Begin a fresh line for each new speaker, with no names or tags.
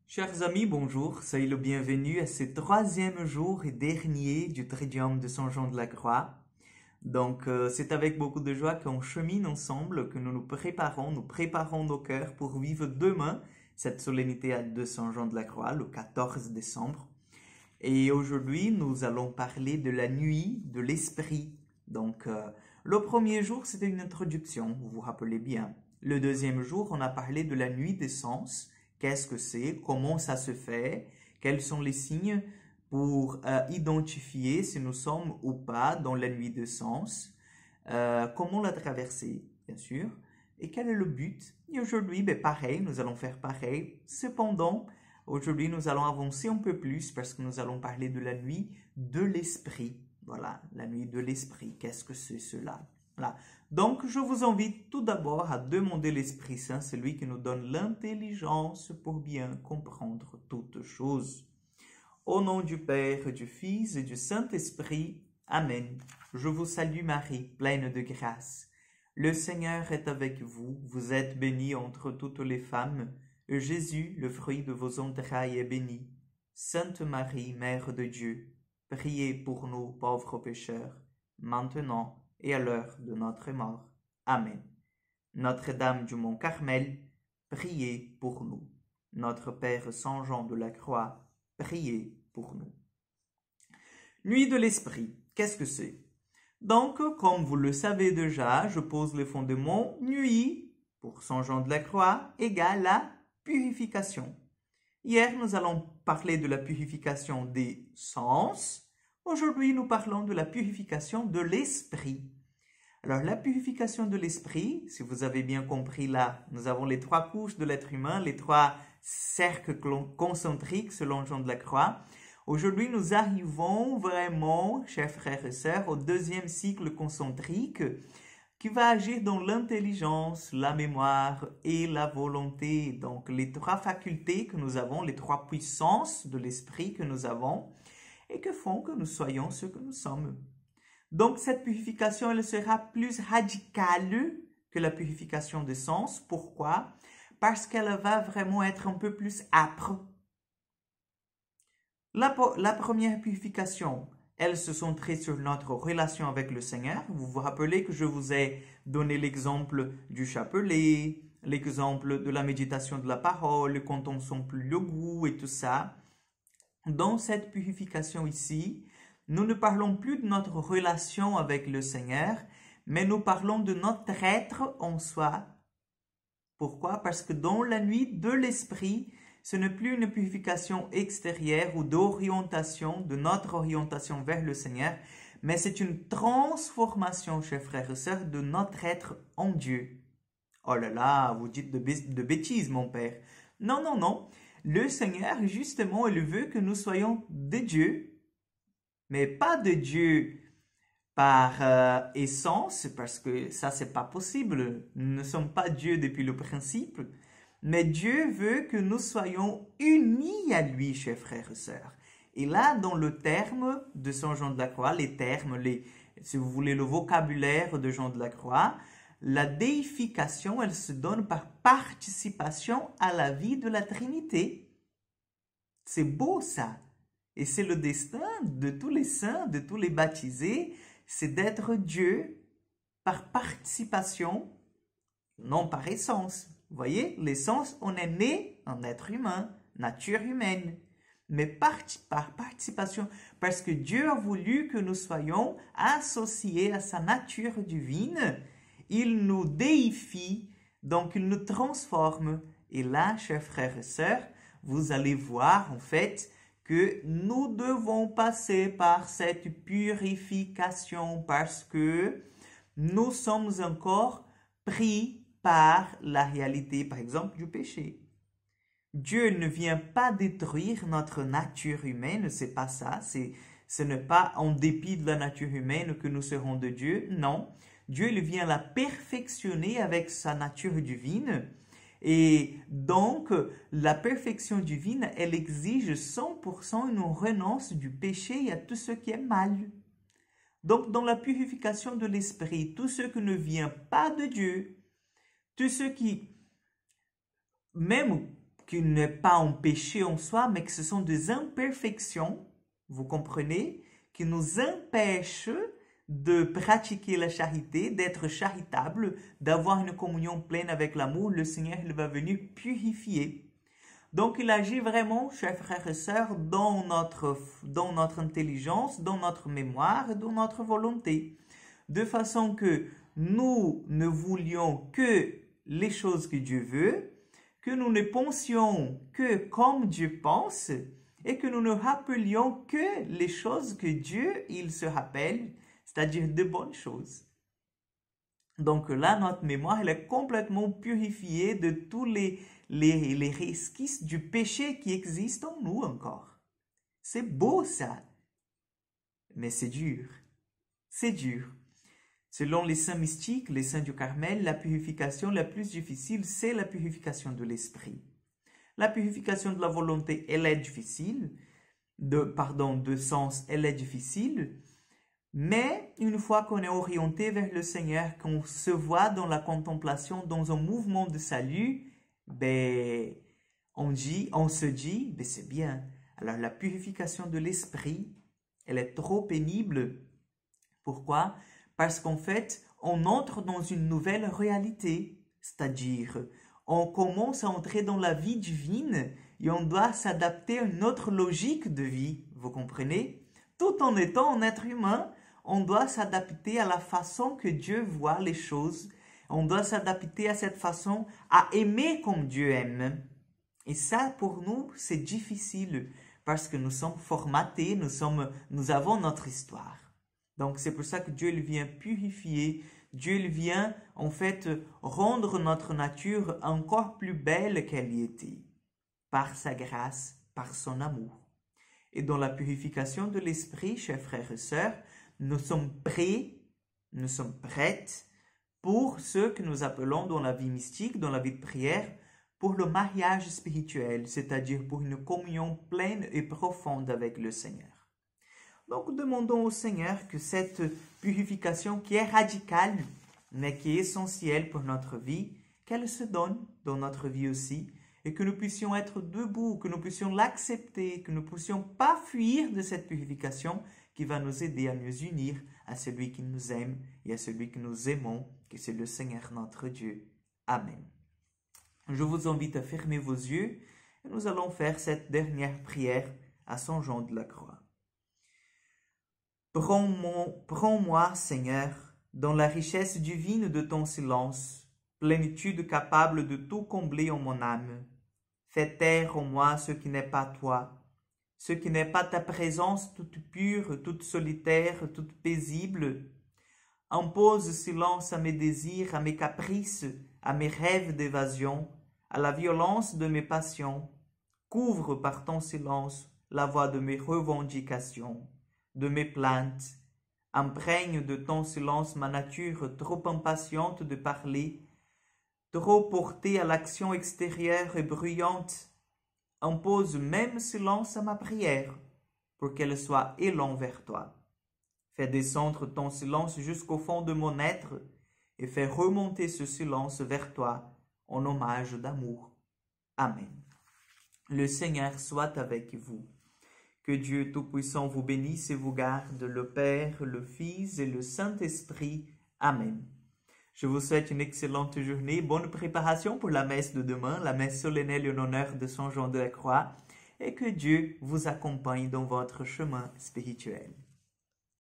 Chers amis, bonjour, soyez le bienvenu à ce troisième jour et dernier du Triduum de Saint Jean de la Croix. C'est avec beaucoup de joie qu'on chemine ensemble, que nous préparons nos cœurs pour vivre demain cette solennité de Saint Jean de la Croix, le 14 décembre. Et aujourd'hui, nous allons parler de la nuit de l'esprit. Le premier jour, c'était une introduction, vous vous rappelez bien. Le deuxième jour, on a parlé de la nuit des sens. Qu'est-ce que c'est? Comment ça se fait? Quels sont les signes pour identifier si nous sommes ou pas dans la nuit des sens? Comment la traverser, bien sûr? Et quel est le but? Et aujourd'hui, pareil, nous allons faire pareil. Cependant, aujourd'hui, nous allons avancer un peu plus parce que nous allons parler de la nuit de l'esprit. Voilà, la nuit de l'esprit. Qu'est-ce que c'est cela? Voilà. Donc, je vous invite tout d'abord à demander l'Esprit Saint, celui qui nous donne l'intelligence pour bien comprendre toutes choses. Au nom du Père, du Fils et du Saint-Esprit. Amen. Je vous salue Marie, pleine de grâce. Le Seigneur est avec vous. Vous êtes bénie entre toutes les femmes. Et Jésus, le fruit de vos entrailles, est béni. Sainte Marie, Mère de Dieu, priez pour nous pauvres pécheurs, maintenant et à l'heure de notre mort. Amen. Notre-Dame du Mont Carmel, priez pour nous. Notre Père Saint Jean de la Croix, priez pour nous. Nuit de l'Esprit, qu'est-ce que c'est? Donc, comme vous le savez déjà, je pose les fondements. Nuit, pour Saint Jean de la Croix, égale la purification. Hier, nous allons parler de la purification des sens. Aujourd'hui, nous parlons de la purification de l'esprit. Alors, la purification de l'esprit, si vous avez bien compris là, nous avons les trois couches de l'être humain, les trois cercles concentriques selon Jean de la Croix. Aujourd'hui, nous arrivons vraiment, chers frères et sœurs, au deuxième cycle concentrique qui va agir dans l'intelligence, la mémoire et la volonté. Donc, les trois facultés que nous avons, les trois puissances de l'esprit que nous avons et que font que nous soyons ce que nous sommes. Donc, cette purification, elle sera plus radicale que la purification des sens. Pourquoi? Parce qu'elle va vraiment être un peu plus âpre. La première purification, elle se centrait sur notre relation avec le Seigneur. Vous vous rappelez que je vous ai donné l'exemple du chapelet, l'exemple de la méditation de la parole, quand on sent plus le goût et tout ça. Dans cette purification ici, nous ne parlons plus de notre relation avec le Seigneur, mais nous parlons de notre être en soi. Pourquoi? Parce que dans la nuit de l'esprit, ce n'est plus une purification extérieure ou d'orientation, de notre orientation vers le Seigneur, mais c'est une transformation, chers frères et sœurs, de notre être en Dieu. Oh là là, vous dites de bêtises, mon Père. Non, non, non. Le Seigneur, justement, il veut que nous soyons de Dieu, mais pas de Dieu par essence, parce que ça, c'est pas possible. Nous ne sommes pas Dieu depuis le principe, mais Dieu veut que nous soyons unis à lui, chers frères et sœurs. Et là, dans le terme de Saint Jean de la Croix, les termes, si vous voulez, le vocabulaire de Jean de la Croix, la déification, elle se donne par participation à la vie de la Trinité. C'est beau ça. Et c'est le destin de tous les saints, de tous les baptisés, c'est d'être Dieu par participation, non par essence. Vous voyez, l'essence, on est né en être humain, nature humaine. Mais par participation, parce que Dieu a voulu que nous soyons associés à sa nature divine, il nous déifie, donc il nous transforme. Et là, chers frères et sœurs, vous allez voir en fait que nous devons passer par cette purification parce que nous sommes encore pris par la réalité, par exemple, du péché. Dieu ne vient pas détruire notre nature humaine, c'est pas ça, ce n'est pas en dépit de la nature humaine que nous serons de Dieu, non. Dieu il vient la perfectionner avec sa nature divine. Et donc, la perfection divine, elle exige 100% une renonce du péché et à tout ce qui est mal. Donc, dans la purification de l'esprit, tout ce qui ne vient pas de Dieu, tout ce qui, même qu'il n'est pas un péché en soi, mais que ce sont des imperfections, vous comprenez, qui nous empêchent de pratiquer la charité, d'être charitable, d'avoir une communion pleine avec l'amour. Le Seigneur, il va venir purifier. Donc, il agit vraiment, chers frères et sœurs, dans notre intelligence, dans notre mémoire et dans notre volonté. De façon que nous ne voulions que les choses que Dieu veut, que nous ne pensions que comme Dieu pense, et que nous ne rappelions que les choses que Dieu, il se rappelle, c'est-à-dire de bonnes choses. Donc là, notre mémoire, elle est complètement purifiée de tous les resquisses du péché qui existent en nous encore. C'est beau ça, mais c'est dur. C'est dur. Selon les saints mystiques, les saints du Carmel, la purification la plus difficile, c'est la purification de l'esprit. La purification de la volonté, elle est difficile. De sens, elle est difficile. Mais une fois qu'on est orienté vers le Seigneur, qu'on se voit dans la contemplation, dans un mouvement de salut, on se dit, c'est bien. Alors la purification de l'esprit, elle est trop pénible. Pourquoi? Parce qu'en fait, on entre dans une nouvelle réalité, c'est-à-dire on commence à entrer dans la vie divine et on doit s'adapter à une autre logique de vie, vous comprenez? Tout en étant un être humain, on doit s'adapter à la façon que Dieu voit les choses. On doit s'adapter à cette façon à aimer comme Dieu aime. Et ça, pour nous, c'est difficile parce que nous sommes formatés, nous avons notre histoire. Donc, c'est pour ça que Dieu il vient purifier. Dieu il vient, en fait, rendre notre nature encore plus belle qu'elle y était. Par sa grâce, par son amour. Et dans la purification de l'esprit, chers frères et sœurs, nous sommes prêts, nous sommes prêtes pour ce que nous appelons dans la vie mystique, dans la vie de prière, pour le mariage spirituel, c'est-à-dire pour une communion pleine et profonde avec le Seigneur. Donc, demandons au Seigneur que cette purification qui est radicale, mais qui est essentielle pour notre vie, qu'elle se donne dans notre vie aussi, et que nous puissions être debout, que nous puissions l'accepter, que nous ne puissions pas fuir de cette purification qui va nous aider à nous unir à celui qui nous aime et à celui que nous aimons, que c'est le Seigneur notre Dieu. Amen. Je vous invite à fermer vos yeux et nous allons faire cette dernière prière à Saint Jean de la Croix. Prends-moi, Seigneur, dans la richesse divine de ton silence, plénitude capable de tout combler en mon âme. Fais taire en moi ce qui n'est pas toi, ce qui n'est pas ta présence toute pure, toute solitaire, toute paisible. Impose silence à mes désirs, à mes caprices, à mes rêves d'évasion, à la violence de mes passions. Couvre par ton silence la voix de mes revendications, de mes plaintes. Imprègne de ton silence ma nature trop impatiente de parler, trop portée à l'action extérieure et bruyante. Impose même silence à ma prière, pour qu'elle soit élan vers toi. Fais descendre ton silence jusqu'au fond de mon être, et fais remonter ce silence vers toi, en hommage d'amour. Amen. Le Seigneur soit avec vous. Que Dieu Tout-Puissant vous bénisse et vous garde, le Père, le Fils et le Saint-Esprit. Amen. Je vous souhaite une excellente journée, bonne préparation pour la messe de demain, la messe solennelle en honneur de Saint Jean de la Croix, et que Dieu vous accompagne dans votre chemin spirituel.